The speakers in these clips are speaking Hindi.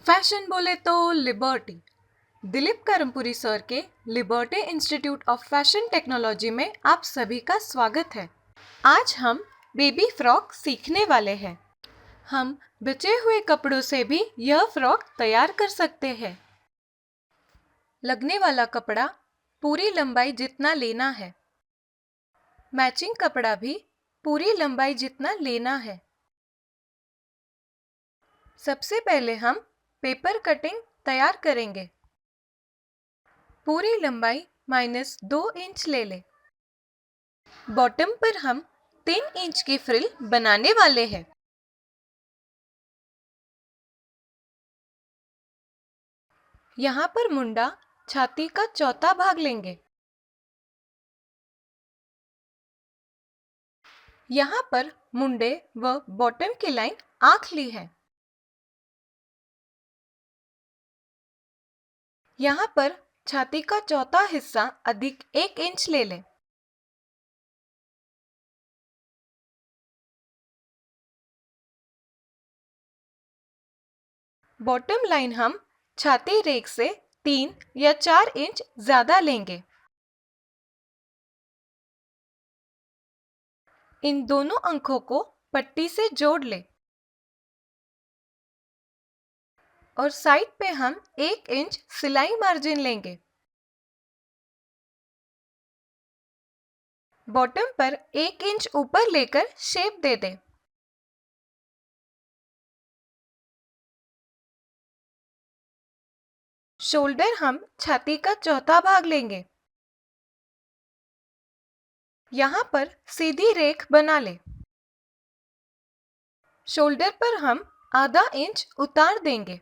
फैशन बोले तो लिबर्टी। दिलीप करमपुरी सर के liberty institute of fashion technology में आप सभी का स्वागत है। आज हम बेबी फ्रॉक सीखने वाले हैं। हम बचे हुए कपड़ों से भी यह फ्रॉक तैयार कर सकते हैं। लगने वाला कपड़ा पूरी लंबाई जितना लेना है। मैचिंग कपड़ा भी पूरी लंबाई जितना लेना है। सबसे पहले हम पेपर कटिंग तैयार करेंगे। पूरी लंबाई -2 इंच ले लें। बॉटम पर हम 3 इंच की फ्रिल बनाने वाले हैं। यहाँ पर मुंडा छाती का चौथा भाग लेंगे। यहाँ पर मुंडे व बॉटम की लाइन आंख ली है। यहाँ पर छाती का चौथा हिस्सा अधिक 1 इंच ले लें। बॉटम लाइन हम छाती रेख से 3 या 4 इंच ज्यादा लेंगे। इन दोनों अंकों को पट्टी से जोड़ लें और साइड पे हम 1 इंच सिलाई मार्जिन लेंगे। बॉटम पर 1 इंच ऊपर लेकर शेप दे दें। शोल्डर हम छाती का चौथा भाग लेंगे। यहाँ पर सीधी रेख बना ले। शोल्डर पर हम आधा इंच उतार देंगे।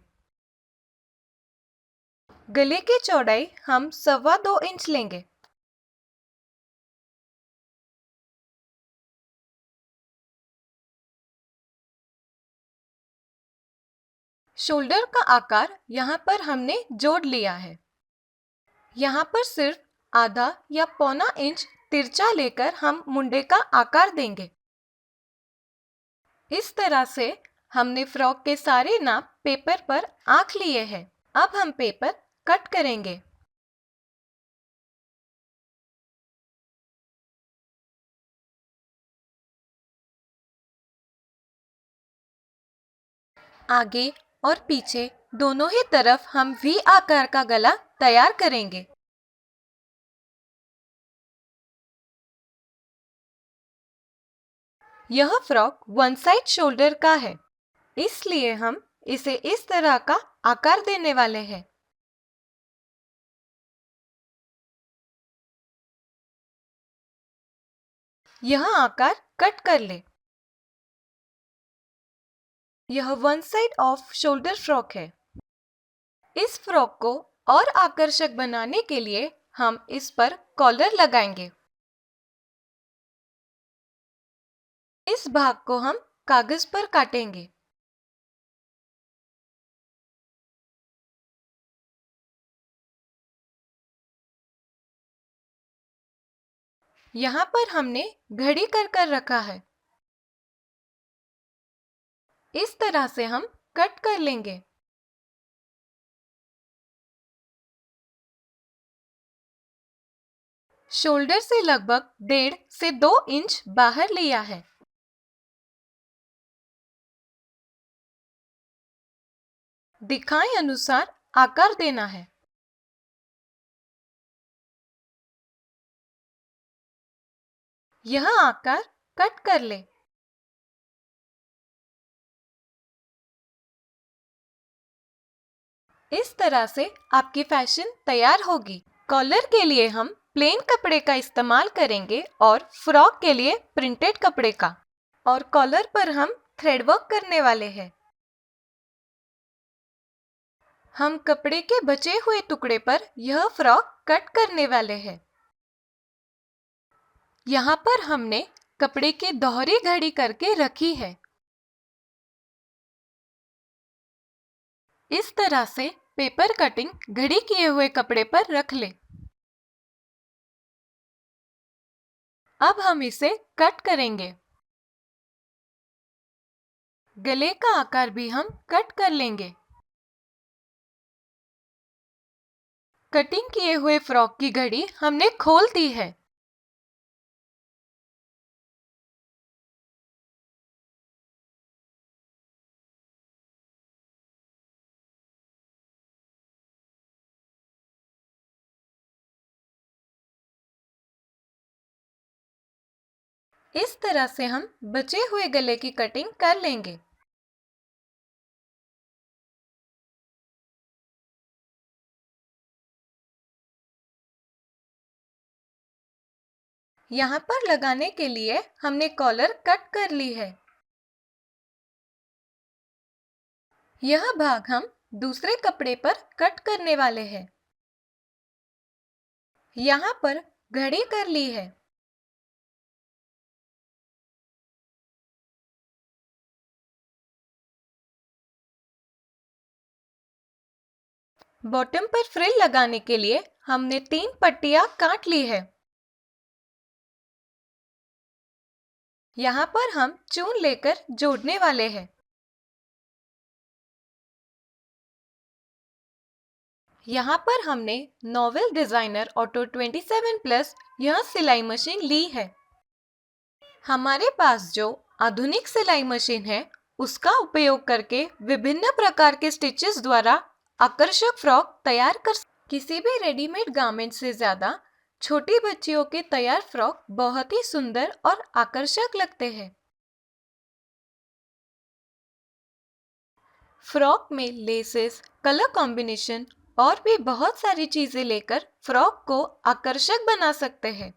गले की चौड़ाई हम 2.25 इंच लेंगे। शोल्डर का आकार यहाँ पर हमने जोड़ लिया है। यहाँ पर सिर्फ आधा या पौना इंच तिरछा लेकर हम मुंडे का आकार देंगे। इस तरह से हमने फ्रॉक के सारे नाप पेपर पर आंक लिए हैं। अब हम पेपर कट करेंगे। आगे और पीछे दोनों ही तरफ हम वी आकार का गला तैयार करेंगे। यह फ्रॉक वन साइड शोल्डर का है, इसलिए हम इसे इस तरह का आकार देने वाले हैं। यह आकार कट कर ले। यह one side off shoulder frock है। इस फ्रॉक को और आकर्षक बनाने के लिए हम इस पर कॉलर लगाएंगे। इस भाग को हम कागज पर काटेंगे। यहाँ पर हमने घड़ी कर रखा है। इस तरह से हम कट कर लेंगे। शोल्डर से लगभग 1.5 से 2 इंच बाहर लिया है। दिखाए अनुसार आकार देना है। यह आकार कट कर ले। इस तरह से आपकी फैशन तैयार होगी। कॉलर के लिए हम प्लेन कपड़े का इस्तेमाल करेंगे और फ्रॉक के लिए प्रिंटेड कपड़े का। और कॉलर पर हम थ्रेड वर्क करने वाले हैं। हम कपड़े के बचे हुए टुकड़े पर यह फ्रॉक कट करने वाले हैं। यहाँ पर हमने कपड़े की दोहरी घड़ी करके रखी है। इस तरह से पेपर कटिंग घड़ी किए हुए कपड़े पर रख ले। अब हम इसे कट करेंगे। गले का आकार भी हम कट कर लेंगे। कटिंग किए हुए फ्रॉक की घड़ी हमने खोल दी है। इस तरह से हम बचे हुए गले की कटिंग कर लेंगे। यहाँ पर लगाने के लिए हमने कॉलर कट कर ली है। यह भाग हम दूसरे कपड़े पर कट करने वाले हैं। यहाँ पर घड़ी कर ली है। बॉटम पर फ्रिल लगाने के लिए हमने 3 पट्टियां काट ली है। यहाँ पर हम चून लेकर जोड़ने वाले हैं। यहाँ पर हमने नॉवेल डिजाइनर ऑटो 27+ यह सिलाई मशीन ली है। हमारे पास जो आधुनिक सिलाई मशीन है उसका उपयोग करके विभिन्न प्रकार के स्टिचेस द्वारा आकर्षक फ्रॉक तैयार कर। किसी भी रेडीमेड गारमेंट से ज्यादा छोटी बच्चियों के तैयार फ्रॉक बहुत ही सुंदर और आकर्षक लगते हैं। फ्रॉक में लेसेस, कलर कॉम्बिनेशन और भी बहुत सारी चीजें लेकर फ्रॉक को आकर्षक बना सकते हैं।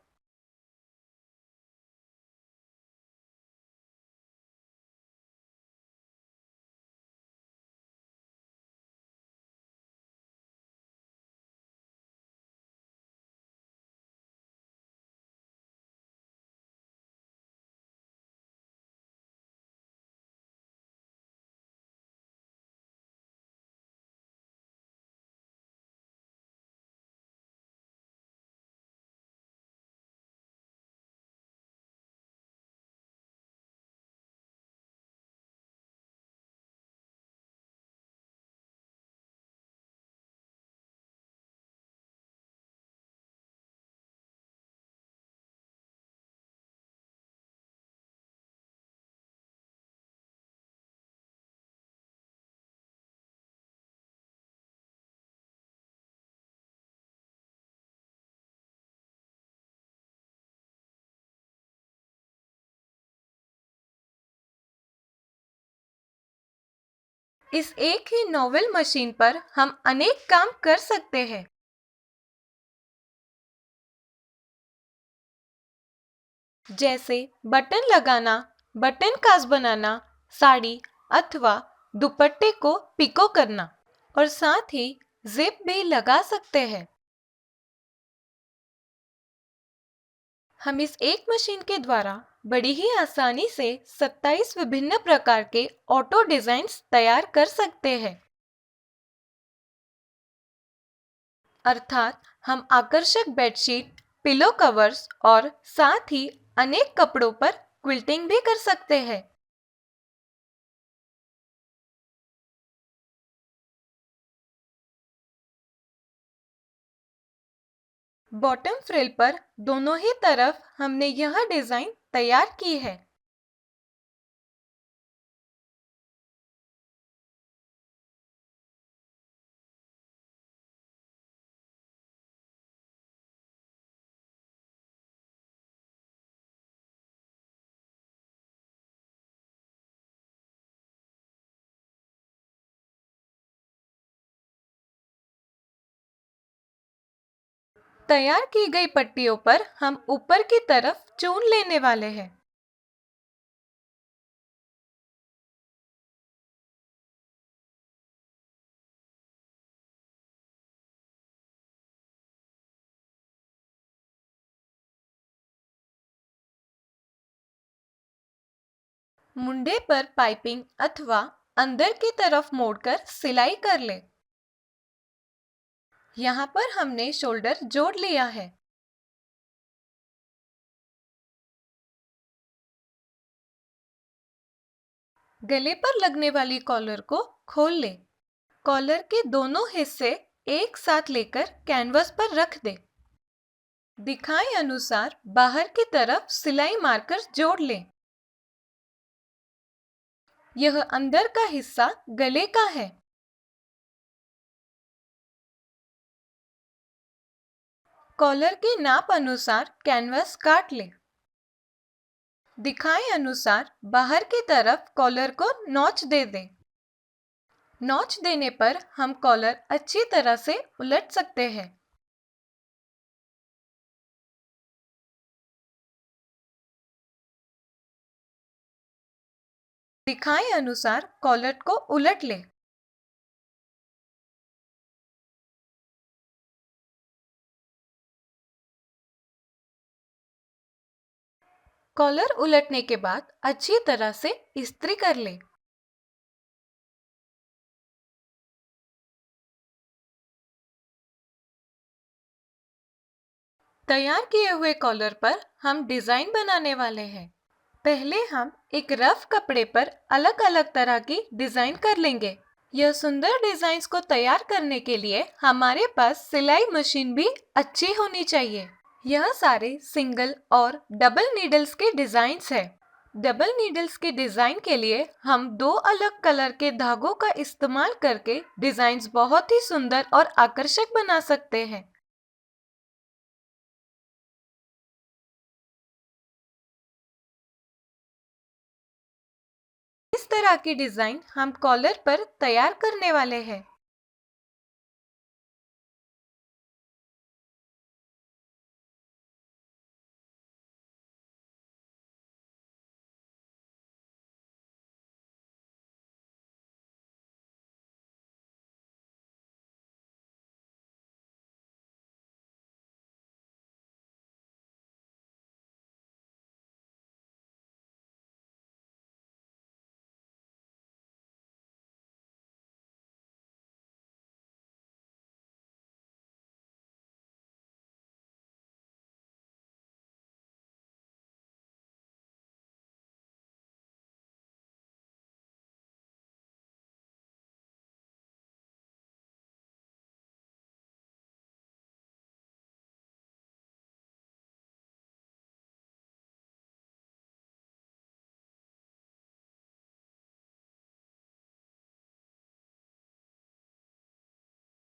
इस एक ही नॉवेल मशीन पर हम अनेक काम कर सकते हैं। जैसे बटन लगाना, बटन काज बनाना, साड़ी अथवा दुपट्टे को पिको करना और साथ ही जिप भी लगा सकते हैं। हम इस एक मशीन के द्वारा बड़ी ही आसानी से 27 विभिन्न प्रकार के ऑटो डिजाइन्स तैयार कर सकते हैं। अर्थात हम आकर्षक बेडशीट, पिलो कवर्स और साथ ही अनेक कपड़ों पर क्विल्टिंग भी कर सकते हैं। बॉटम फ्रिल पर दोनों ही तरफ हमने यह डिजाइन तैयार की है। तैयार की गई पट्टियों पर हम ऊपर की तरफ चून लेने वाले हैं। मुंडे पर पाइपिंग अथवा अंदर की तरफ मोड़कर सिलाई कर ले। यहाँ पर हमने शोल्डर जोड़ लिया है। गले पर लगने वाली कॉलर को खोल ले। कॉलर के दोनों हिस्से एक साथ लेकर कैनवस पर रख दे। दिखाए अनुसार बाहर की तरफ सिलाई मारकर जोड़ ले। यह अंदर का हिस्सा गले का है। कॉलर के नाप अनुसार कैनवस काट ले। दिखाए अनुसार बाहर की तरफ कॉलर को नॉच दे दे। नॉच देने पर हम कॉलर अच्छी तरह से उलट सकते हैं। दिखाए अनुसार कॉलर को उलट ले। कॉलर उलटने के बाद अच्छी तरह से इस्त्री कर ले। तैयार किए हुए कॉलर पर हम डिजाइन बनाने वाले हैं। पहले हम एक रफ कपड़े पर अलग अलग तरह की डिजाइन कर लेंगे। यह सुंदर डिजाइन्स को तैयार करने के लिए हमारे पास सिलाई मशीन भी अच्छी होनी चाहिए। यह सारे सिंगल और डबल नीडल्स के डिजाइन्स है। डबल नीडल्स के डिजाइन के लिए हम दो अलग कलर के धागों का इस्तेमाल करके डिजाइन्स बहुत ही सुंदर और आकर्षक बना सकते हैं। इस तरह की डिजाइन हम कॉलर पर तैयार करने वाले हैं।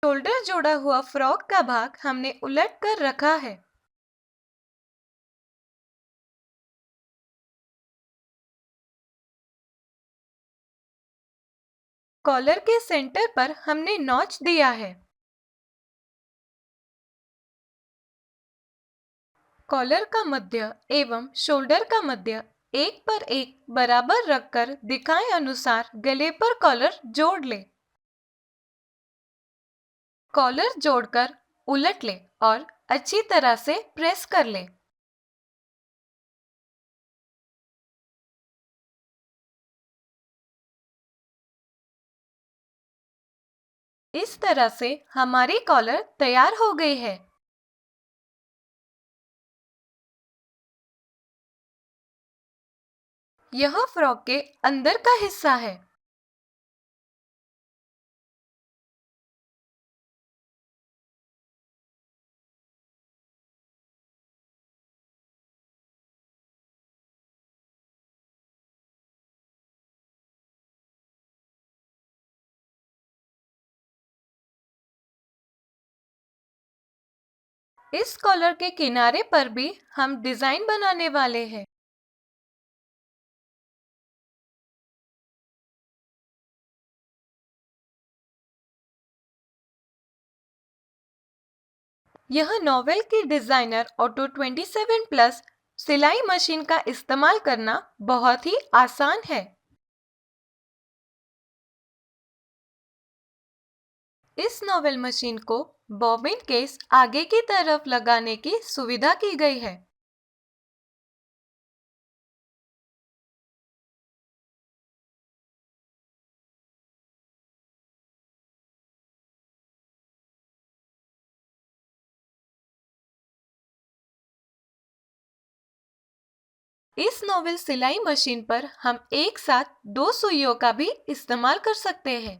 शोल्डर जोड़ा हुआ फ्रॉक का भाग हमने उलट कर रखा है। कॉलर के सेंटर पर हमने नॉच दिया है। कॉलर का मध्य एवं शोल्डर का मध्य एक पर एक बराबर रखकर दिखाए अनुसार गले पर कॉलर जोड़ ले। कॉलर जोड़कर उलट ले और अच्छी तरह से प्रेस कर ले। इस तरह से हमारी कॉलर तैयार हो गई है। यह फ्रॉक के अंदर का हिस्सा है। इस कॉलर के किनारे पर भी हम डिजाइन बनाने वाले हैं। यह नॉवेल की डिजाइनर ऑटो 27 प्लस सिलाई मशीन का इस्तेमाल करना बहुत ही आसान है। इस नॉवेल मशीन को बॉबिन केस आगे की तरफ लगाने की सुविधा की गई है। इस नॉवेल सिलाई मशीन पर हम एक साथ दो सुइयों का भी इस्तेमाल कर सकते हैं।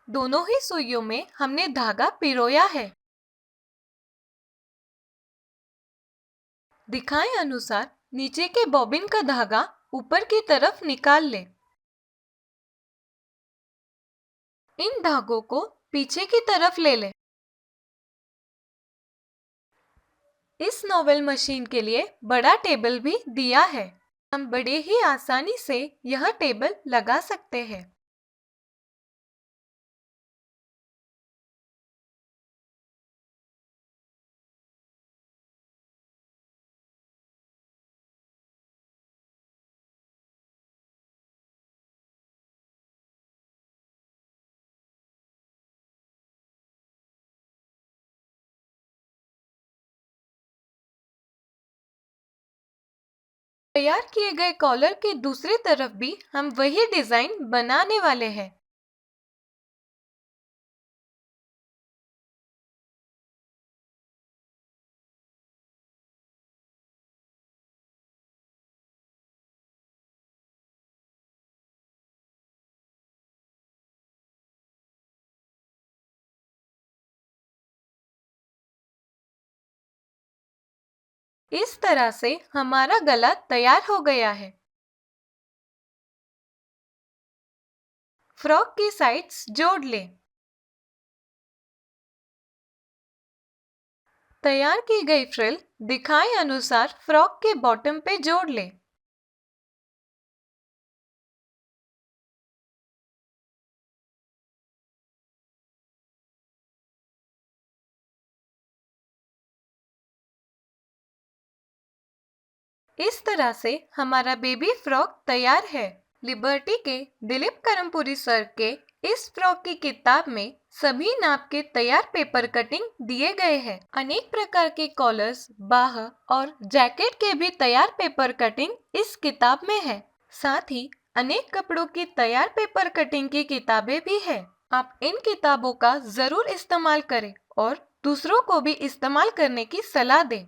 दोनों ही सुइयों में हमने धागा पिरोया है। दिखाए अनुसार नीचे के बॉबिन का धागा ऊपर की तरफ निकाल ले। इन धागों को पीछे की तरफ ले ले। इस नॉवेल मशीन के लिए बड़ा टेबल भी दिया है। हम बड़े ही आसानी से यह टेबल लगा सकते हैं। तैयार किए गए कॉलर की दूसरी तरफ भी हम वही डिजाइन बनाने वाले हैं। इस तरह से हमारा गला तैयार हो गया है। फ्रॉक की साइड्स जोड़ ले। तैयार की गई फ्रिल दिखाए अनुसार फ्रॉक के बॉटम पे जोड़ ले। इस तरह से हमारा बेबी फ्रॉक तैयार है। लिबर्टी के दिलीप करमपुरी सर के इस फ्रॉक की किताब में सभी नाप के तैयार पेपर कटिंग दिए गए हैं। अनेक प्रकार के कॉलर्स, बाह और जैकेट के भी तैयार पेपर कटिंग इस किताब में है। साथ ही अनेक कपड़ों की तैयार पेपर कटिंग की किताबें भी है। आप इन किताबों का जरूर इस्तेमाल करें और दूसरों को भी इस्तेमाल करने की सलाह दें।